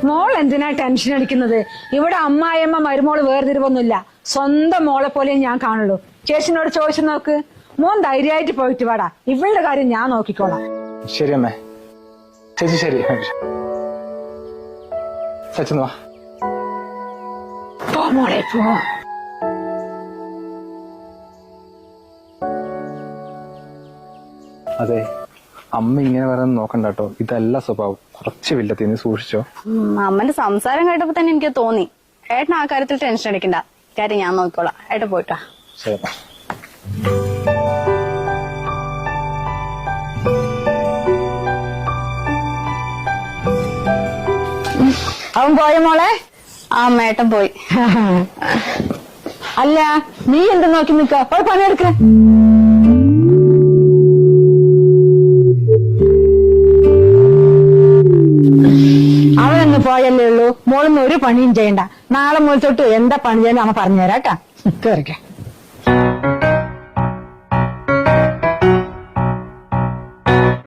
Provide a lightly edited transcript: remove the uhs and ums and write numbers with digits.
മോൾ എന്തിനാ ടെൻഷൻ അടിക്കുന്നത്? ഇവിടെ അമ്മായിയമ്മ മരുമോള് വേർതിരിവൊന്നുമില്ല. സ്വന്തം മോളെ പോലെ ഞാൻ കാണുള്ളൂ. ചേച്ചിനോട് ചോദിച്ചു നോക്ക്. മോൻ ധൈര്യമായിട്ട് പോയിട്ട് വാടാ. ഇവളുടെ കാര്യം ഞാൻ നോക്കിക്കോളാം. ശരി അമ്മേ. ചേച്ചി ശരി. സച്ചിൻ വാ. പോ മോളെ പോ. അതെ, അമ്മ ഇങ്ങനെ പറയുന്നത് നോക്കണ്ട കേട്ടോ. ഇതല്ല സ്വഭാവം. കുറച്ച് വില്ലത്തി, നീ സൂക്ഷിച്ചോ. അമ്മന്റെ സംസാരം കേട്ടപ്പോ തന്നെ എനിക്ക് തോന്നി ഏട്ടൻ ആ കാര്യത്തിൽ ടെൻഷൻ അടിക്കണ്ട. കാര്യം ഞാൻ നോക്കിക്കോളാം. ഏട്ടൻ പോയിട്ടാ. ശരി. അവൻ പോയ മോളെ? ആ ഏട്ടൻ പോയി. അല്ല, നീ എന്ത് നോക്കി നിക്ക? പോയി പണിയെടുക്ക. അവനൊന്ന് പോയല്ലേ ഉള്ളൂ. മോളൊന്നും ഒരു പണിയും ചെയ്യണ്ട. നാളെ മുതൽ തൊട്ട് എന്താ പണി ചെയ്യാൻ അമ്മ പറഞ്ഞുതരാട്ടാ. കേറിക്ക.